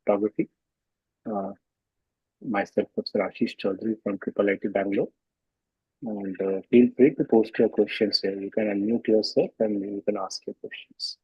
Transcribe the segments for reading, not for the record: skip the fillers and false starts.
Cryptography. Myself, Professor Ashish Chaudhary from IIT Bangalore. And feel free to post your questions here. You can unmute yourself and you can ask your questions.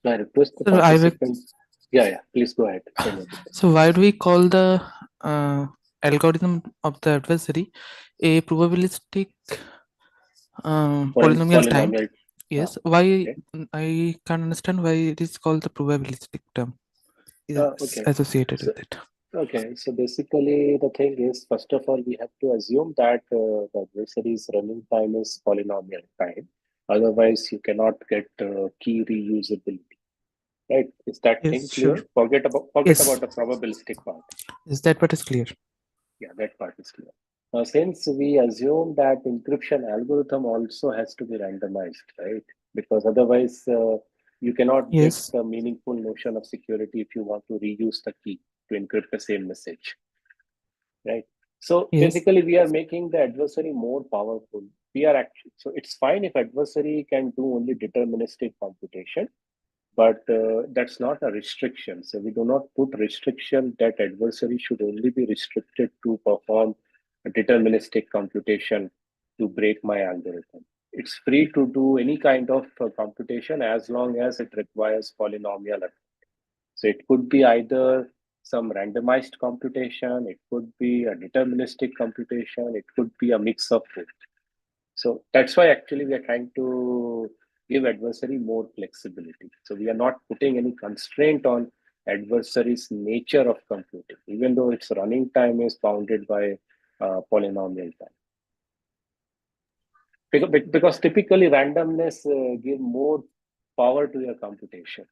So I request the So I will. participants. Yeah, please go ahead. So why do we call the algorithm of the adversary a probabilistic polynomial time? Polynomial. Yes. Why Okay. I can't understand why it is called the probabilistic term. Is Okay. associated So with it. okay. So basically, the thing is, first of all, we have to assume that the adversary's running time is polynomial time. Otherwise, you cannot get key reusability. Right? Is that thing Yes, sure. clear? Forget about Yes. the probabilistic part. Is that part is clear? Yeah, that part is clear. Now, since we assume that encryption algorithm also has to be randomized, right? Because otherwise, you cannot get Yes. the meaningful notion of security if you want to reuse the key to encrypt the same message, right? So Yes. basically, we are making the adversary more powerful. We are actually, so it's fine if adversary can do only deterministic computation, but that's not a restriction. So we do not put restriction that adversary should only be restricted to perform a deterministic computation to break my algorithm. It's free to do any kind of computation as long as it requires polynomial. So it could be either some randomized computation, it could be a deterministic computation, it could be a mix of both. So that's why actually we are trying to give adversary more flexibility. So we are not putting any constraint on adversary's nature of computing, even though its running time is bounded by polynomial time. Because typically randomness give more power to your computation.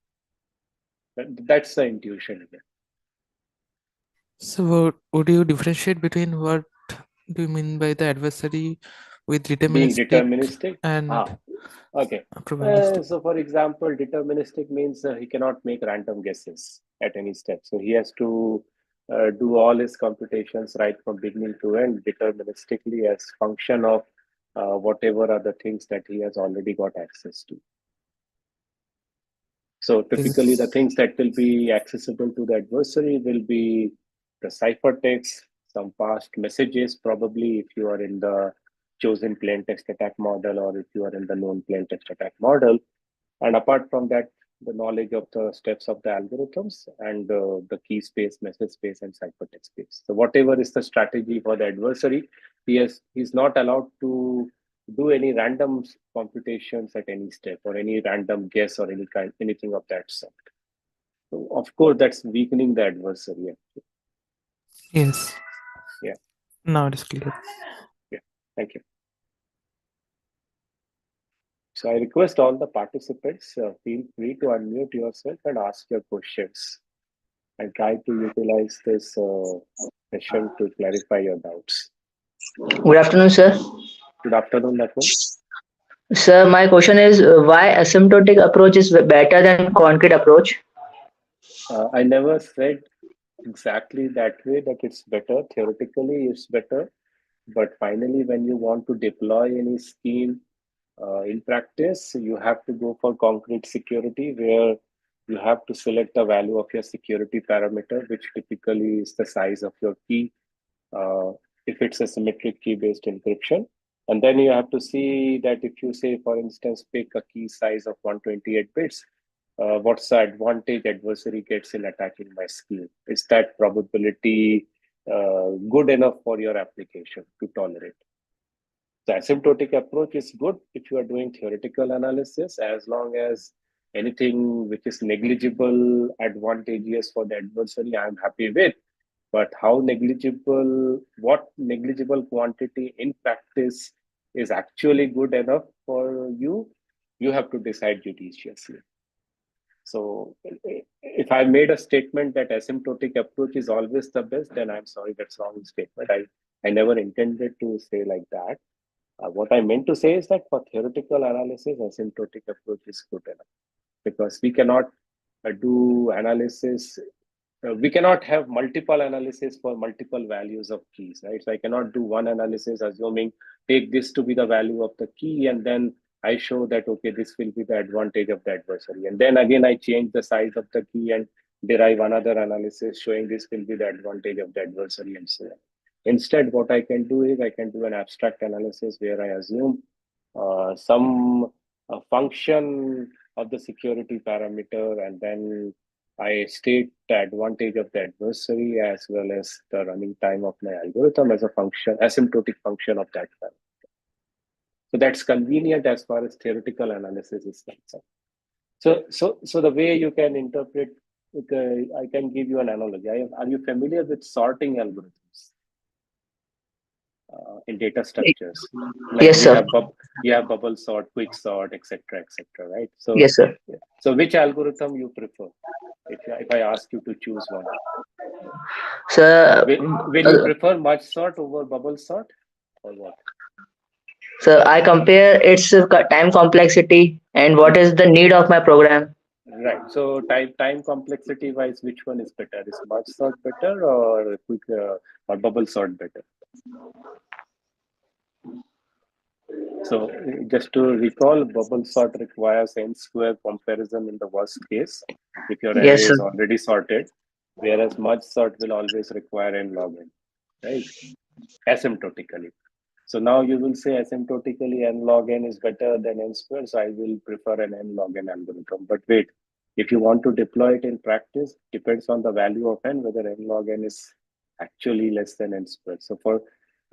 That's the intuition here. So would you differentiate between what do you mean by the adversary with Being deterministic deterministic. and Okay. probabilistic? So, for example, deterministic means he cannot make random guesses at any step. So he has to do all his computations right from beginning to end deterministically as function of whatever are the things that he has already got access to. So typically, the Yes. things that will be accessible to the adversary will be the ciphertext, some past messages, probably if you are in the chosen plain text attack model or if you are in the known plain text attack model. And apart from that, the knowledge of the steps of the algorithms and the key space, message space, and ciphertext space. So whatever is the strategy for the adversary, he's not allowed to do any random computations at any step or any random guess or anything of that sort. So of course, that's weakening the adversary. Actually. Yes. Yeah. Now it is clear. Yeah. Thank you. So I request all the participants feel free to unmute yourself and ask your questions and try to utilize this session to clarify your doubts. Good afternoon, sir. Good afternoon, Nakul. Sir, my question is why asymptotic approach is better than concrete approach? I never said exactly that way that it's better. Theoretically, it's better. But finally, when you want to deploy any scheme in practice, you have to go for concrete security where you have to select the value of your security parameter, which typically is the size of your key uh, if it's a symmetric key based encryption. And then you have to see that if you say, for instance, pick a key size of 128 bits, what's the advantage adversary gets in attacking my scheme? Is that probability good enough for your application to tolerate? The asymptotic approach is good if you are doing theoretical analysis, as long as anything which is negligible, advantageous for the adversary, I'm happy with. But how negligible, what negligible quantity in practice is actually good enough for you, you have to decide judiciously. So if I made a statement that asymptotic approach is always the best, then I'm sorry, that's wrong statement. I never intended to say like that. What I meant to say is that for theoretical analysis, asymptotic approach is good enough because we cannot do analysis. We cannot have multiple analysis for multiple values of keys, right? So I cannot do one analysis assuming take this to be the value of the key, and then I show that okay, this will be the advantage of the adversary, and then again I change the size of the key and derive another analysis showing this will be the advantage of the adversary, and so on. Instead, what I can do is I can do an abstract analysis where I assume some function of the security parameter, and then I state the advantage of the adversary as well as the running time of my algorithm as a function, asymptotic function of that parameter. So that's convenient as far as theoretical analysis is concerned. So the way you can interpret, I can give you an analogy. Are you familiar with sorting algorithms in data structures? Like Yes, sir. you have bubble sort, quick sort, etc., right? Yes, sir. So which algorithm you prefer? If I ask you to choose one, Sir, will you prefer merge sort over bubble sort or what? sir, I compare its time complexity and what is the need of my program. Right. So time complexity wise, which one is better? Is merge sort better or quick or bubble sort better? So just to recall, bubble sort requires n square comparison in the worst case if your Yes, array sir. is already sorted, whereas merge sort will always require n log n, right? Asymptotically. So now you will say asymptotically n log n is better than n square, so I will prefer an n log n algorithm. But wait, if you want to deploy it in practice, depends on the value of n, whether n log n is actually less than n square. So for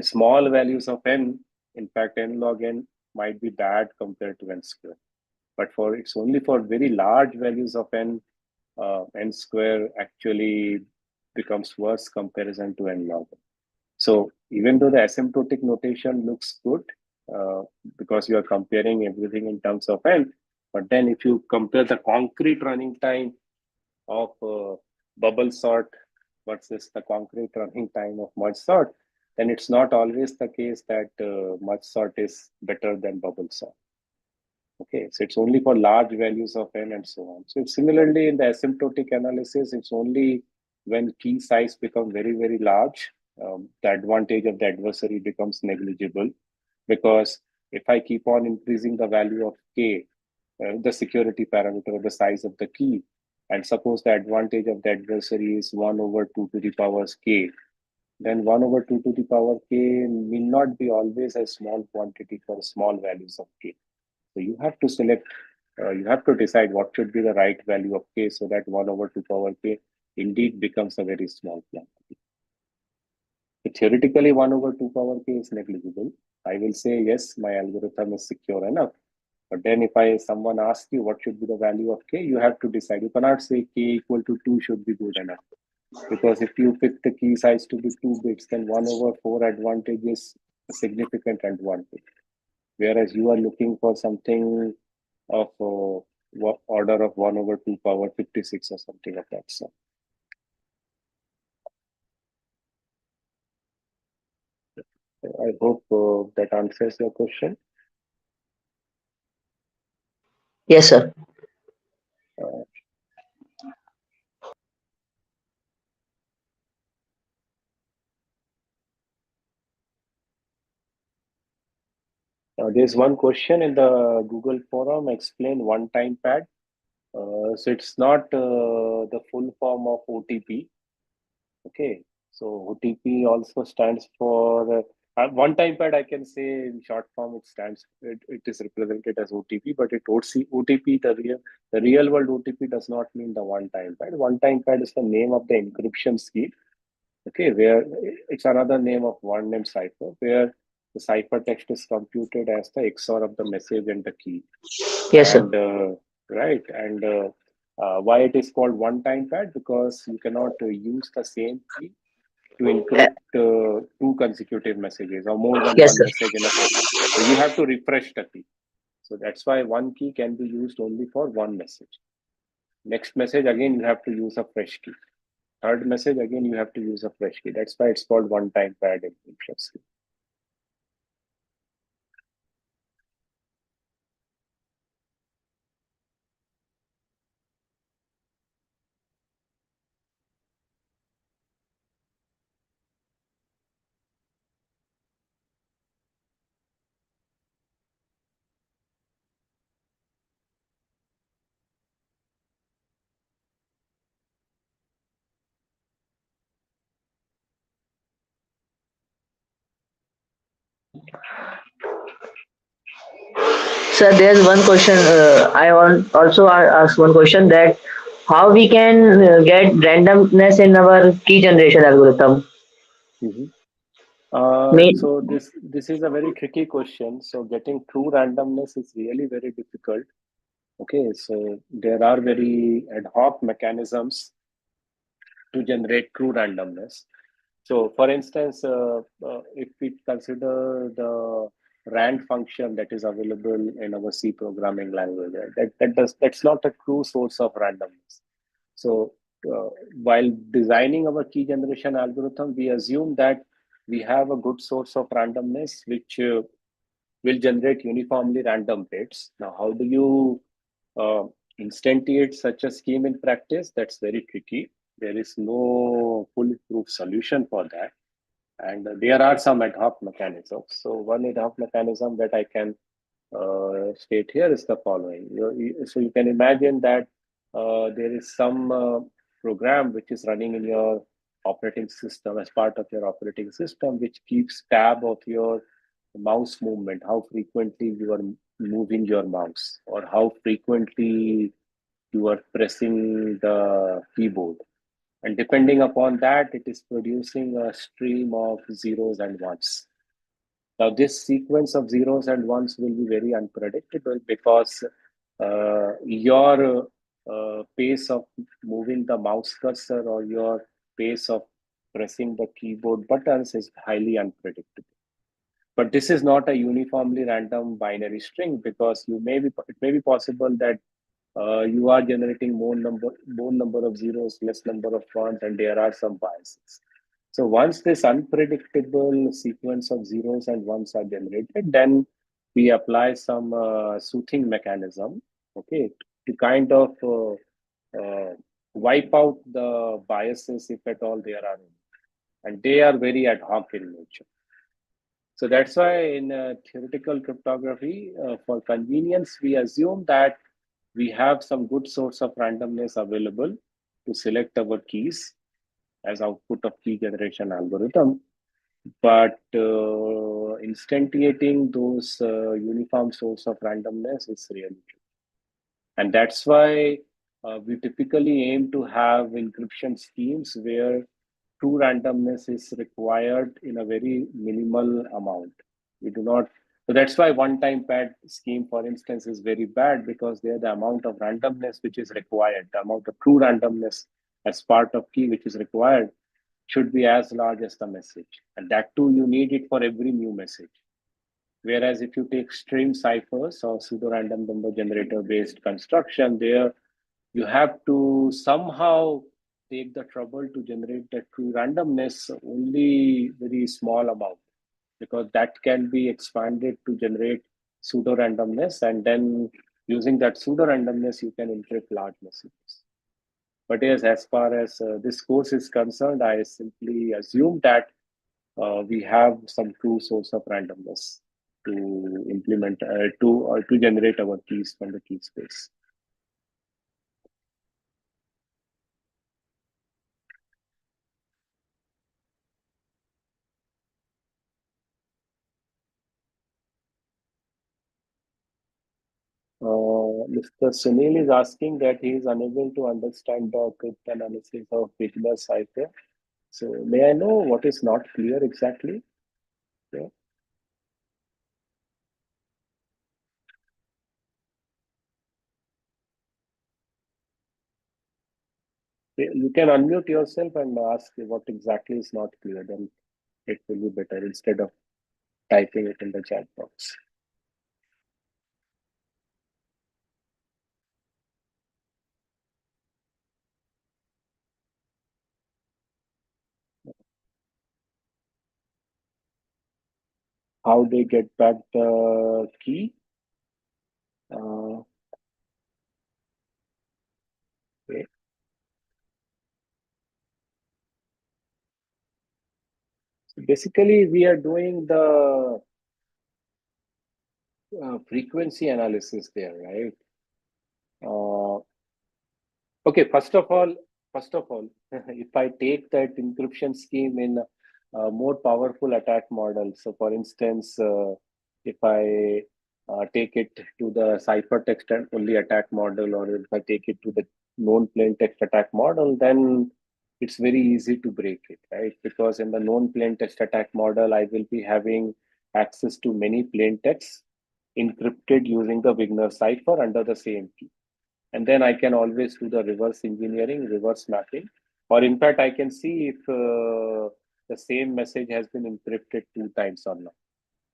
small values of n, in fact, n log n might be bad compared to n square. But for it's only for very large values of n, n square actually becomes worse comparison to n log n. So even though the asymptotic notation looks good, uh, because you are comparing everything in terms of n, but then if you compare the concrete running time of bubble sort versus the concrete running time of merge sort, then it's not always the case that merge sort is better than bubble sort. Okay, so it's only for large values of n and so on. So similarly, in the asymptotic analysis, it's only when key size become very large, the advantage of the adversary becomes negligible. Because if I keep on increasing the value of k, the security parameter, the size of the key, and suppose the advantage of the adversary is 1 over 2 to the power k, then 1 over 2 to the power k may not be always a small quantity for small values of k. So you have to select, you have to decide what should be the right value of k so that 1 over 2 power k indeed becomes a very small quantity. So theoretically, 1 over 2 power k is negligible. I will say, yes, my algorithm is secure enough. But then if someone asks you what should be the value of k, you have to decide. You cannot say k equal to 2 should be good enough. Because if you pick the key size to be 2 bits, then 1 over 4 advantage is a significant advantage. Whereas you are looking for something of order of 1 over 2 power 56 or something of that sort. I hope that answers your question. Yes, sir. Uh, There's one question in the Google forum, explain one-time pad. So it's not the full form of OTP. Okay, so OTP also stands for one-time pad. I can say in short form, it is represented as OTP, but OTP, the real world OTP does not mean the one-time pad. One-time pad is the name of the encryption scheme. Okay, where it's another name of one-name cipher, where the ciphertext is computed as the XOR of the message and the key. Yes, sir. And right, and why it is called one-time pad? Because you cannot use the same key to Uh, encrypt two consecutive messages or more than yes, one sir. message in a second. So you have to refresh the key. So that's why one key can be used only for one message. Next message, again, you have to use a fresh key. Third message, again, you have to use a fresh key. That's why it's called one-time pad encryption scheme. Sir, there's one question. I want also ask one question, that how we can get randomness in our key generation algorithm. Mhm. Me, So this is a very tricky question. So getting true randomness is really very difficult. Okay, so there are very ad hoc mechanisms to generate true randomness. So, for instance, if we consider the rand function that is available in our C programming language, right, that's not a true source of randomness. So, uh, while designing our key generation algorithm, we assume that we have a good source of randomness, which will generate uniformly random bits. Now, how do you uh, instantiate such a scheme in practice? That's very tricky. There is no foolproof solution for that. And there are some ad hoc mechanisms. So, one ad hoc mechanism that I can state here is the following. So, you can imagine that there is some program which is running in your operating system as part of your operating system, which keeps tab of your mouse movement, how frequently you are moving your mouse, or how frequently you are pressing the keyboard. And depending upon that, it is producing a stream of zeros and ones. Now, this sequence of zeros and ones will be very unpredictable because your pace of moving the mouse cursor or your pace of pressing the keyboard buttons is highly unpredictable. But this is not a uniformly random binary string because it may be possible that you are generating more number of zeros, less number of ones, and there are some biases. So once this unpredictable sequence of zeros and ones are generated, then we apply some soothing mechanism, okay, to kind of wipe out the biases if at all there are any. And they are very ad hoc in nature. So that's why in theoretical cryptography, for convenience, we assume that we have some good source of randomness available to select our keys as output of key generation algorithm. But instantiating those uniform source of randomness is really tricky. And that's why we typically aim to have encryption schemes where true randomness is required in a very minimal amount. We do not, so that's why one-time pad scheme, for instance, is very bad because there the amount of randomness which is required, the amount of true randomness as part of key which is required should be as large as the message. And that too, you need it for every new message. Whereas if you take stream ciphers or pseudo-random number generator based construction, there you have to somehow take the trouble to generate the true randomness only very small amount because that can be expanded to generate pseudo randomness, and then using that pseudo randomness you can encrypt large messages. But yes, as far as this course is concerned, I simply assume that we have some true source of randomness. to implement to generate our keys from the key space. Mr. Sunil is asking that he is unable to understand the cryptanalysis of Figma cipher. So may I know what is not clear exactly? Yeah. You can unmute yourself and ask what exactly is not clear. Then it will be better instead of typing it in the chat box. How they get back the key? Okay. So basically, we are doing the frequency analysis there, right? Okay, first of all, if I take that encryption scheme in a more powerful attack model, so for instance, if I take it to the ciphertext and only attack model, or if I take it to the known plain text attack model, then it's very easy to break it, right? Because in the known plain text attack model, I will be having access to many plain texts encrypted using the Wigner cipher under the same key, and then I can always do the reverse engineering, reverse mapping, or in fact, I can see if the same message has been encrypted 2 times or not.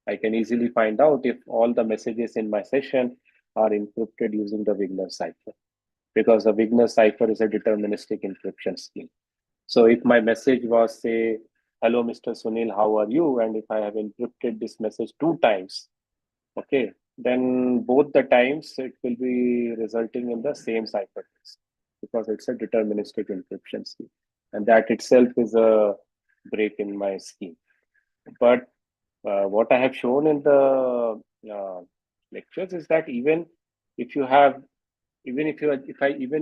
I can easily find out if all the messages in my session are encrypted using the Wigner cipher, because the Wigner cipher is a deterministic encryption scheme. So if my message was, say, hello, Mr. Sunil, how are you? And if I have encrypted this message 2 times, okay, then both the times it will be resulting in the same ciphertext, because it's a deterministic encryption scheme. And that itself is a break in my scheme. But what I have shown in the lectures is that if you have even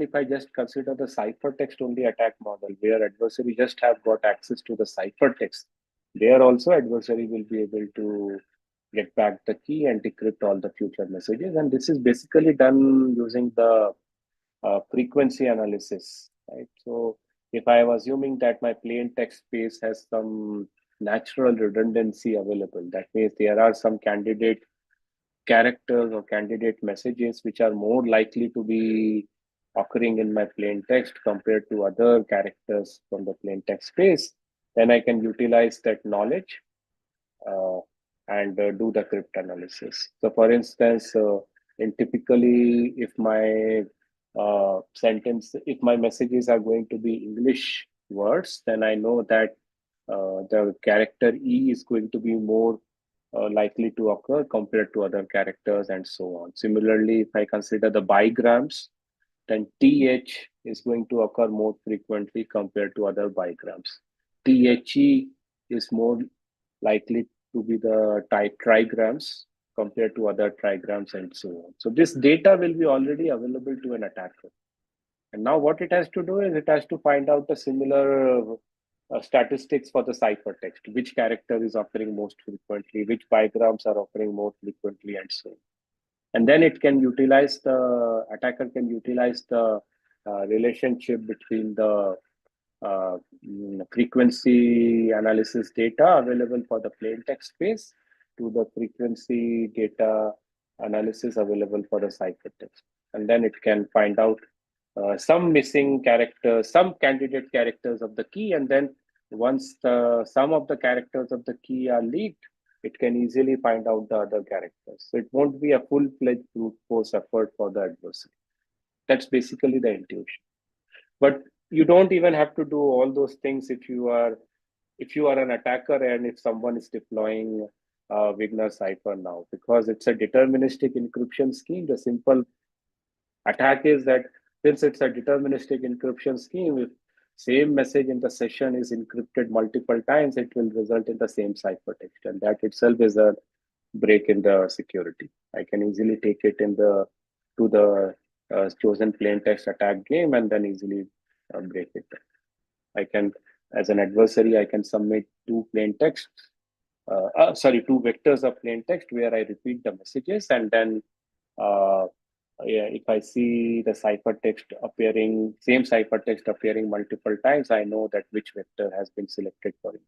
if I just consider the ciphertext only attack model, where adversary just have got access to the ciphertext, there also adversary will be able to get back the key and decrypt all the future messages. And this is basically done using the frequency analysis, right? So if I am assuming that my plain text space has some natural redundancy available, that means there are some candidate characters or candidate messages which are more likely to be occurring in my plain text compared to other characters from the plain text space, then I can utilize that knowledge uh, and do the cryptanalysis. So, for instance, in typically, if my if my messages are going to be English words, then I know that the character E is going to be more likely to occur compared to other characters, and so on. Similarly, if I consider the bigrams, then TH is going to occur more frequently compared to other bigrams. THE is more likely to be the trigrams compared to other trigrams, and so on. So this data will be already available to an attacker. And now what it has to do is it has to find out the similar statistics for the ciphertext, which character is occurring most frequently, which bigrams are occurring more frequently, and so on. And then it can utilize the attacker can utilize the relationship between the frequency analysis data available for the plain text space to the frequency data analysis available for the ciphertext. And then it can find out some missing characters, some candidate characters of the key. And then once the some of the characters of the key are leaked, it can easily find out the other characters. So it won't be a full-fledged brute force effort for the adversary. That's basically the intuition. But you don't even have to do all those things if you are an attacker and if someone is deploying Wigner cipher now, because it's a deterministic encryption scheme. The simple attack is that since it's a deterministic encryption scheme, if same message in the session is encrypted multiple times, it will result in the same ciphertext, and that itself is a break in the security. I can easily take it in the to the chosen plain text attack game and then easily break it. I can, as an adversary, I can submit two plain texts, two vectors of plain text where I repeat the messages, and then uh, yeah, if I see the ciphertext appearing, same ciphertext appearing multiple times, I know that which vector has been selected for it.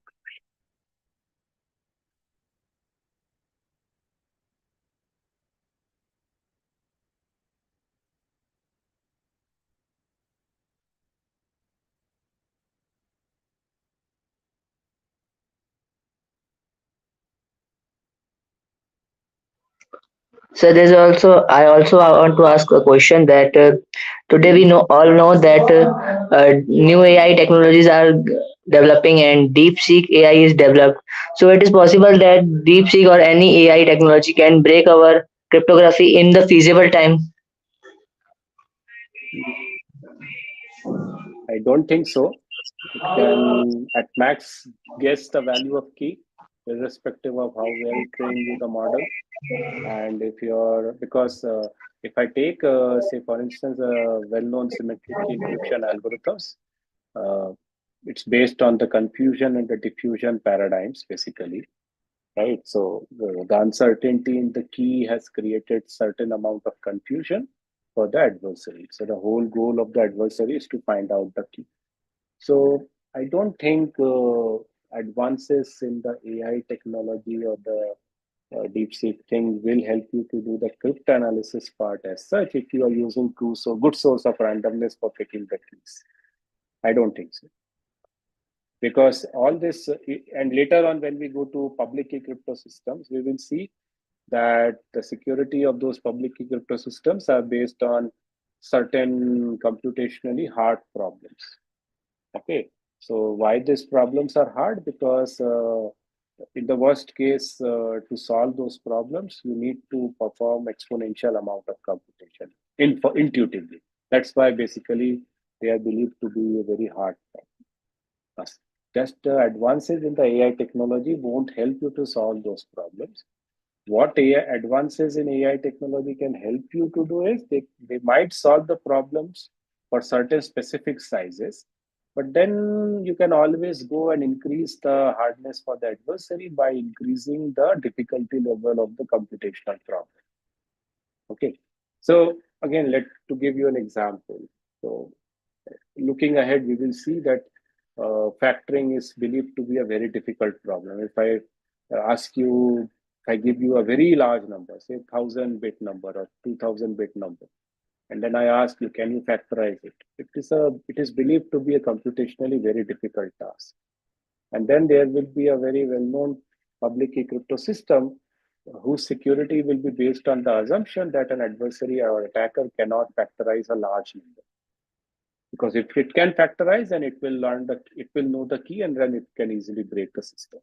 So there's also I also want to ask a question that today we know that new AI technologies are developing and DeepSeek AI is developed. So it is possible that DeepSeek or any AI technology can break our cryptography in the feasible time. I don't think so. It can at max guess the value of key, irrespective of how well trained you the model. And if you're, because if I take, say, for instance, a well-known symmetric key encryption algorithms, uh, it's based on the confusion and the diffusion paradigms, basically, right? So the uncertainty in the key has created certain amount of confusion for the adversary. So the whole goal of the adversary is to find out the key. So I don't think advances in the AI technology or the DeepSeek thing will help you to do the cryptanalysis part as such if you are using good source of randomness for picking the keys. I don't think so. Because all this, and later on when we go to public key crypto systems, we will see that the security of those public key crypto systems are based on certain computationally hard problems. Okay, so why these problems are hard? Because in the worst case, to solve those problems, you need to perform exponential amount of computation intuitively. That's why basically they are believed to be a very hard problem. Just advances in the AI technology won't help you to solve those problems. What AI advances in AI technology can help you to do is they might solve the problems for certain specific sizes, but then you can always go and increase the hardness for the adversary by increasing the difficulty level of the computational problem. Okay. So again, to give you an example. So looking ahead, we will see that factoring is believed to be a very difficult problem. If I ask you, if I give you a very large number, say 1000-bit number or 2000-bit number, and then I ask you, can you factorize it? It is believed to be a computationally very difficult task. And then there will be a very well-known public key crypto system whose security will be based on the assumption that an adversary or attacker cannot factorize a large number. Because if it can factorize, then it will know the key and then it can easily break the system.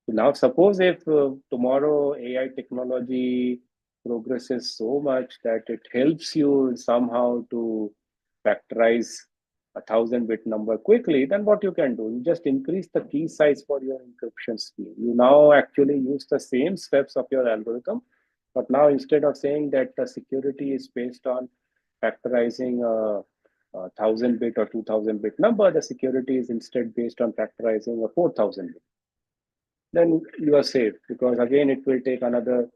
So now suppose if tomorrow AI technology progresses so much that it helps you somehow to factorize 1000-bit number quickly, then what you can do, you just increase the key size for your encryption scheme. You now actually use the same steps of your algorithm, but now instead of saying that the security is based on factorizing a 1000-bit or 2000-bit number, the security is instead based on factorizing a 4000-bit. Then you are safe, because again it will take another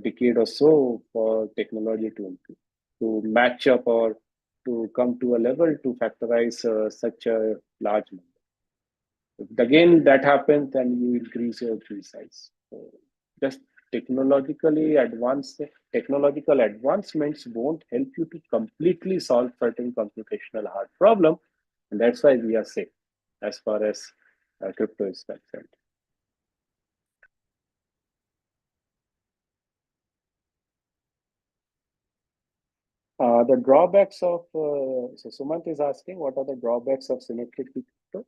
decade or so for technology to improve, to match up or to come to a level to factorize such a large number. If again that happens, then you increase your tree size. So just technological advancements won't help you to completely solve certain computational hard problem, and that's why we are safe as far as crypto is concerned. The drawbacks of, so Sumant is asking, what are the drawbacks of symmetric crypto?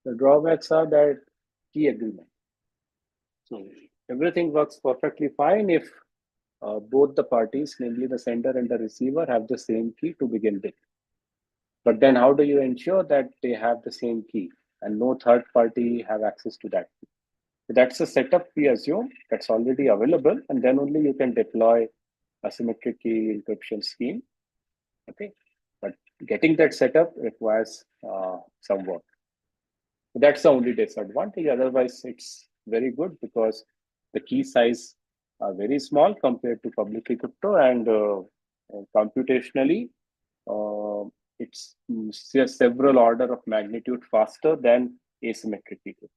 The drawbacks are that key agreement. So everything works perfectly fine if both the parties, namely the sender and the receiver, have the same key to begin with. But then how do you ensure that they have the same key and no third party have access to that key? That's a setup we assume that's already available, and then only you can deploy asymmetric key encryption scheme. Okay, but getting that setup requires some work. That's the only disadvantage. Otherwise, it's very good because the key size are very small compared to publicly crypto, and computationally, uh, it's several order of magnitude faster than asymmetric key crypto.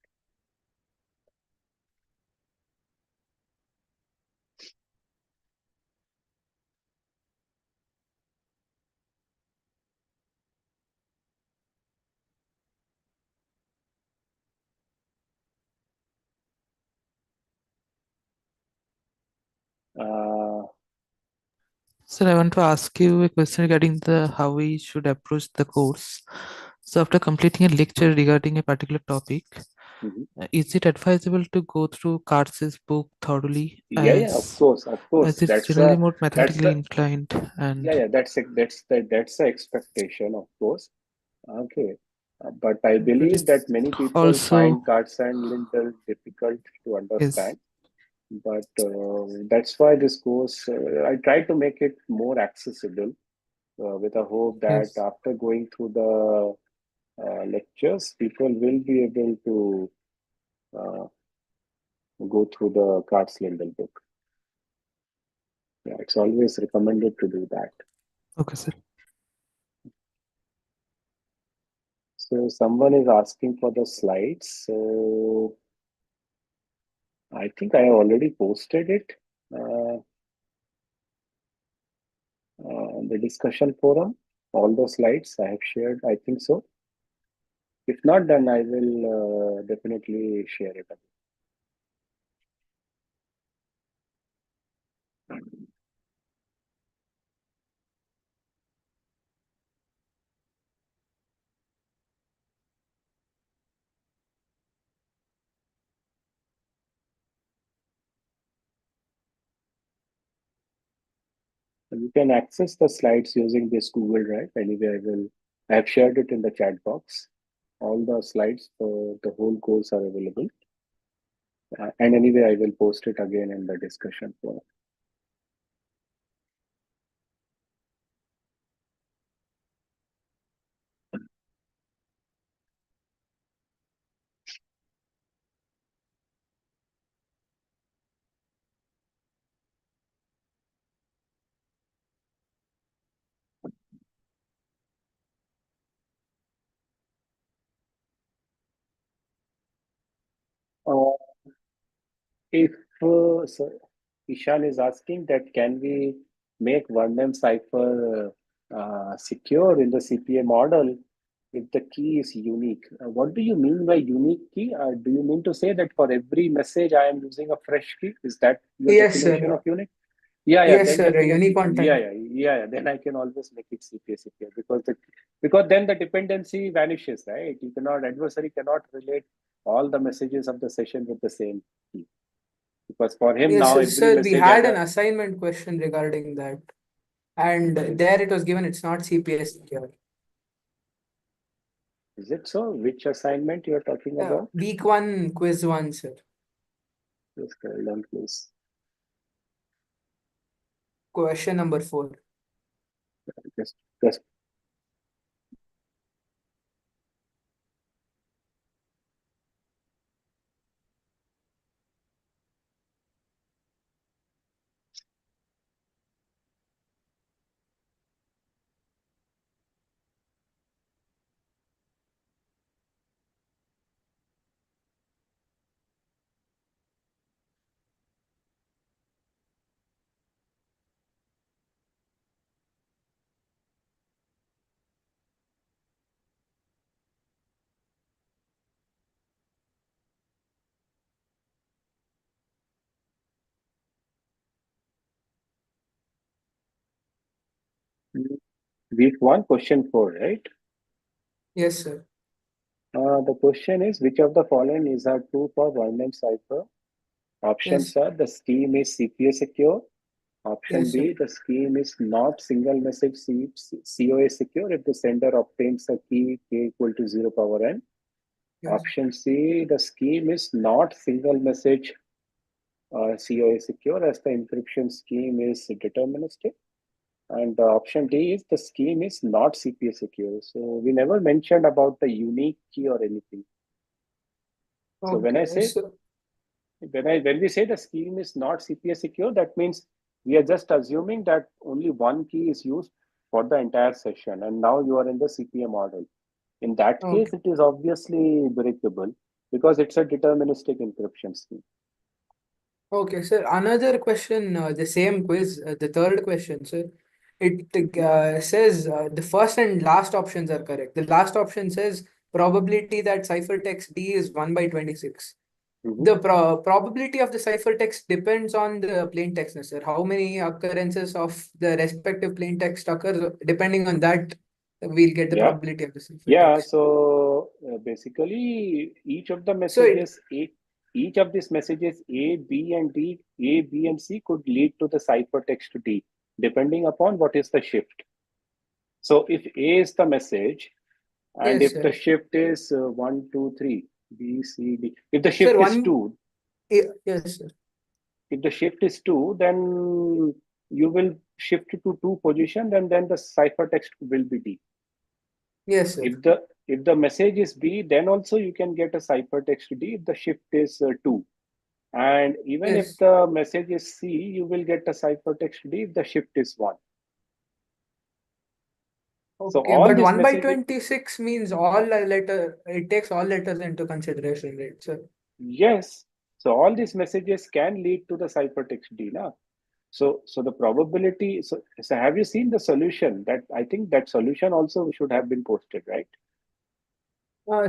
Uh, Sir, I want to ask you a question regarding the how we should approach the course. So after completing a lecture regarding a particular topic, mhm. is it advisable to go through Karz's book thoroughly Yeah, of course, of course. as it's generally more That's mathematically the inclined yeah, and yeah. That's the expectation, of course. Okay, but I believe that many people also find cards and Lindell difficult to is understand. But that's why this course, I try to make it more accessible with a hope that yes. after going through the lectures, people will be able to uh, go through the cards Lindell book. Yeah, it's always recommended to do that. Okay, sir. So someone is asking for the slides. So I think I have already posted it uh, on the discussion forum. All the slides I have shared, I think so. If not, then I will definitely share it. You can access the slides using this Google Drive. Anyway, I have shared it in the chat box. All the slides for the whole course are available. And anyway, I will post it again in the discussion forum. Uh, if so Ishan is asking that can we make one-name cipher secure in the CPA model if the key is unique? What do you mean by unique key? Do you mean to say that for every message I am using a fresh key? Is that your Yes, definition sir. of unique? Yeah, yeah. Yes, Then sir. definitely, Unique on time. Then I can always make it CPA secure because then the dependency vanishes, right? You cannot adversary cannot relate all the messages of the session with the same key because for him Yes, now every sir. We message has had an a. assignment question regarding that, and there it was given it's not CPS secure. Is it so? Which assignment you are talking about? Week one, quiz one, sir. Just hold on, please. Question number 4. Just week one, question four, right? Yes, sir. The question is which of the following is are true for one-name cipher? Yes, Options are the scheme is CPA secure. Option yes, sir. B, the scheme is not single message COA secure if the sender obtains a key k equal to 0 power n. Option C, the scheme is not single message COA secure as the encryption scheme is deterministic. And option D is the scheme is not CPA secure. So we never mentioned about the unique key or anything. So when I Okay, say so when we say the scheme is not CPA secure, that means we are just assuming that only one key is used for the entire session, and now you are in the CPA model. In that case, okay. it is obviously breakable because it's a deterministic encryption scheme. Okay, sir. Another question, the same quiz, the third question, sir. It says the first and last options are correct. The last option says probability that ciphertext D is 1 by 26. Mhm. The probability of the ciphertext depends on the plain text, sir. How many occurrences of the respective plain text occurs, depending on that, we'll get the Yeah, probability of the yeah. ciphertext. So basically, So it, each of these messages A, B, and D, A, B, and C could lead to the ciphertext D, depending upon what is the shift. So if A is the message, and yes, if the sir. shift is 1, 2, 3, B, C, D, if the Sir, shift is one, 2, yes, sir. if the shift is 2, then you will shift to 2 position, and then the ciphertext will be D. Yes, sir. If the message is B, then also you can get a ciphertext D if the shift is 2. And even if Yes. the message is C, you will get a ciphertext D if the shift is 1. So Okay, all but these 1 by messages, 26 means all letter, it takes all letters into consideration, right, sir? yes. So all these messages can lead to the ciphertext D. Na? So the probability, so have you seen the solution? That I think that solution also should have been posted, right?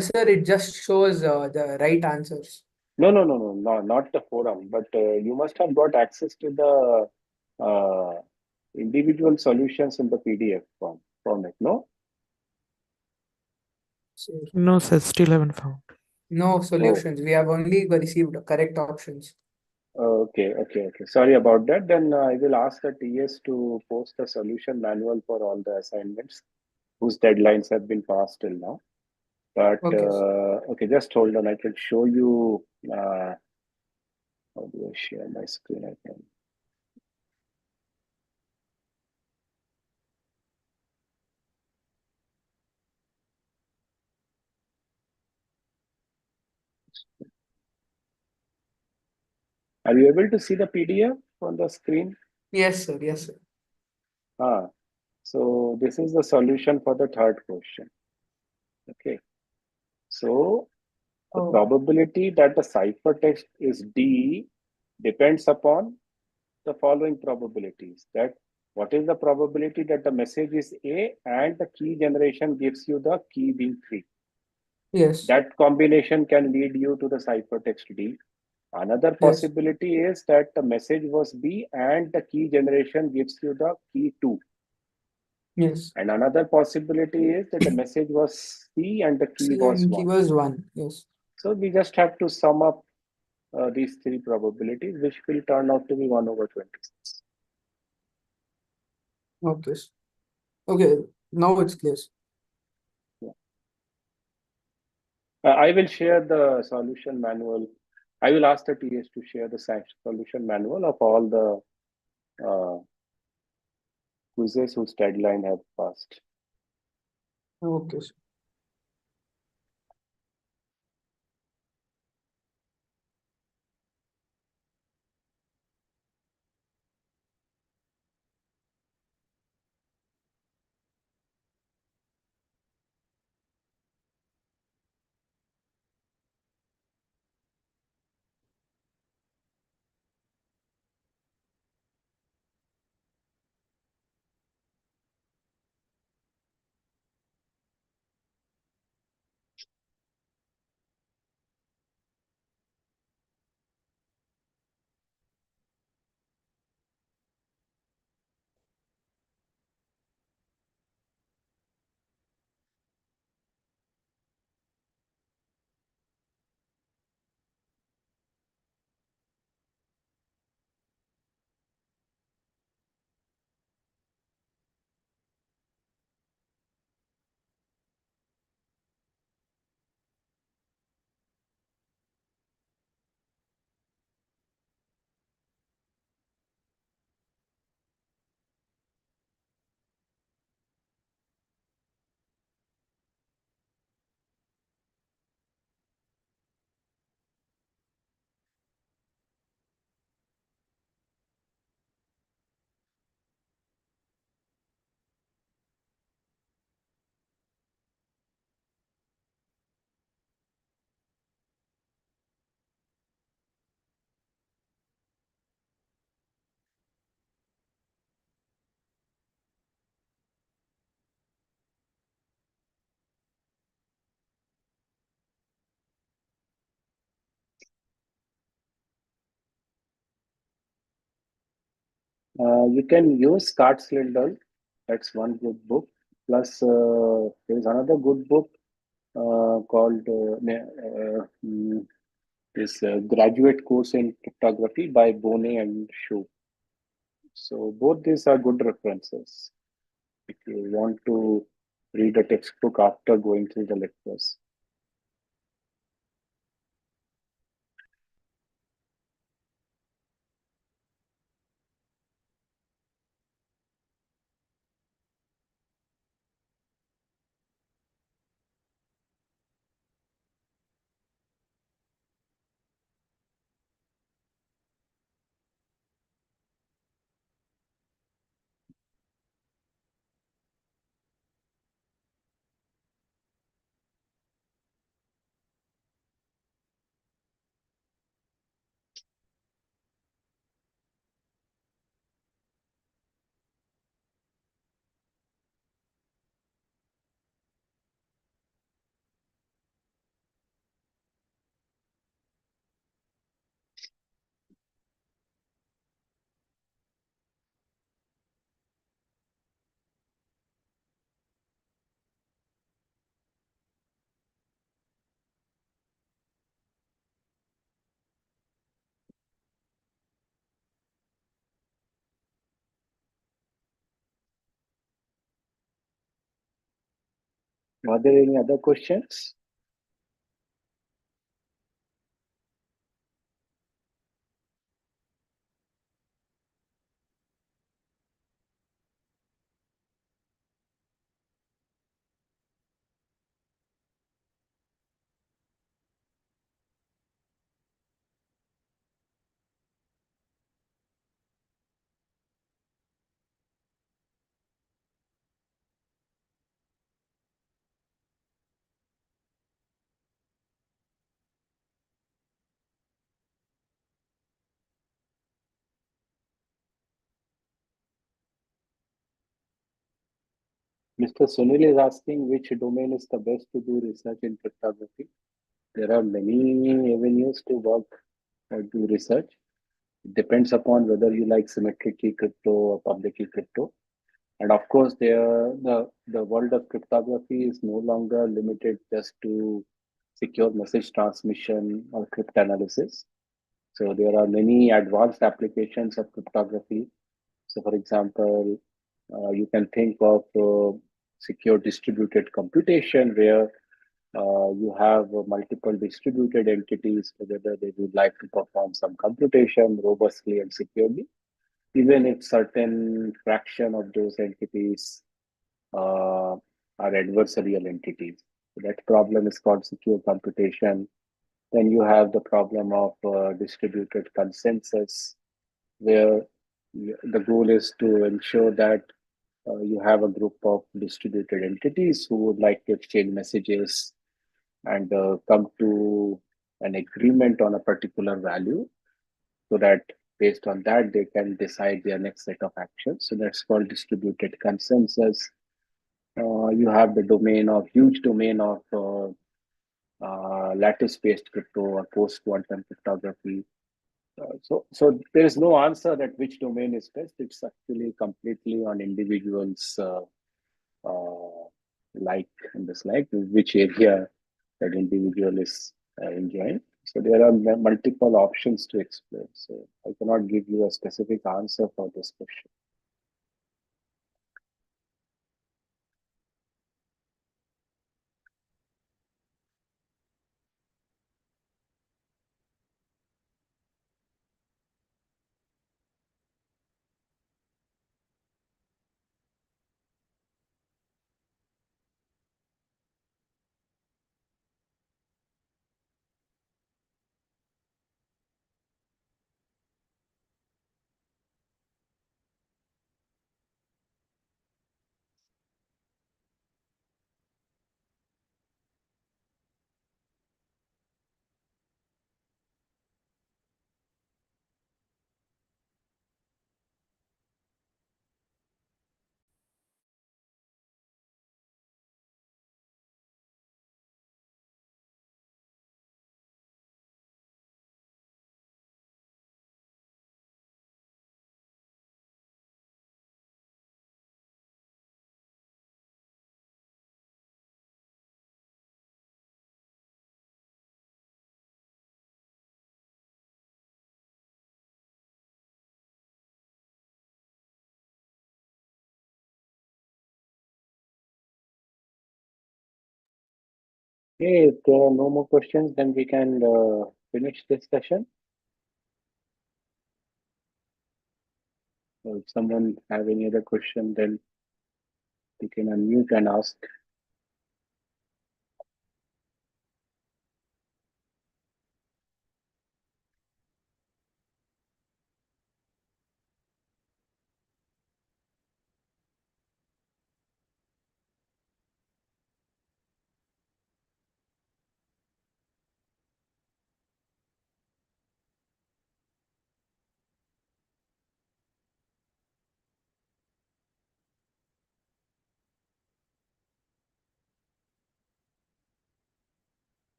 Sir, it just shows the right answers. No, not the forum, but you must have got access to the individual solutions in the PDF format, no? So, No, sir, still haven't found. no Oh, solutions. We have only received correct options. okay. Sorry about that. Then I will ask the TS to post the solution manual for all the assignments whose deadlines have been passed till now. But Okay, sir. okay, just hold on. I can show you. How do I share my screen? I can. Are you able to see the PDF on the screen? Yes, sir. Yes, sir. Ah, so this is the solution for the third question. Okay, so the Oh, probability that the ciphertext is D depends upon the following probabilities. That what is the probability that the message is A and the key generation gives you the key being 3. yes. That combination can lead you to the ciphertext D. Another Yes. possibility is that the message was B and the key generation gives you the key 2. Yes. And another possibility is that the message was C and the key C was and key 1. was 1. Yes. So we just have to sum up these three probabilities, which will turn out to be 1 over 26. Okay. Okay. Now it's clear. Yeah. I will share the solution manual. I will ask the TS to share the solution manual of all the quizzes whose deadline have passed. Okay. You can use Scott Slindle. That's one good book. Plus, there is another good book called this graduate course in cryptography by Boneh and Shu. So both these are good references if you want to read a textbook after going through the lectures. Are there any other questions? Mr. Sunil is asking which domain is the best to do research in cryptography. There are many avenues to work or do research. It depends upon whether you like symmetric key crypto or public key crypto. And of course, the world of cryptography is no longer limited just to secure message transmission or cryptanalysis. So there are many advanced applications of cryptography. So, for example, you can think of secure distributed computation, where you have multiple distributed entities, whether they would like to perform some computation robustly and securely, even if certain fraction of those entities are adversarial entities. So that problem is called secure computation. Then you have the problem of distributed consensus, where the goal is to ensure that you have a group of distributed entities who would like to exchange messages and come to an agreement on a particular value, so that based on that they can decide their next set of actions. So that's called distributed consensus. You have the domain of huge domain of lattice-based crypto or post-quantum cryptography. So there is no answer that which domain is best. It's actually completely on individuals' like and dislike, which area that individual is enjoying. So there are multiple options to explore. So I cannot give you a specific answer for this question. Okay, if there are no more questions, then we can finish this session. So if someone have any other question, then they can unmute and ask.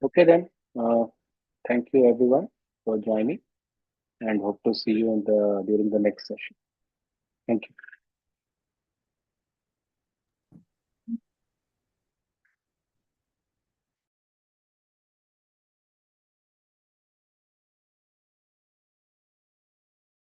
Okay, then. Thank you everyone for joining, and hope to see you in the during the next session. Thank you.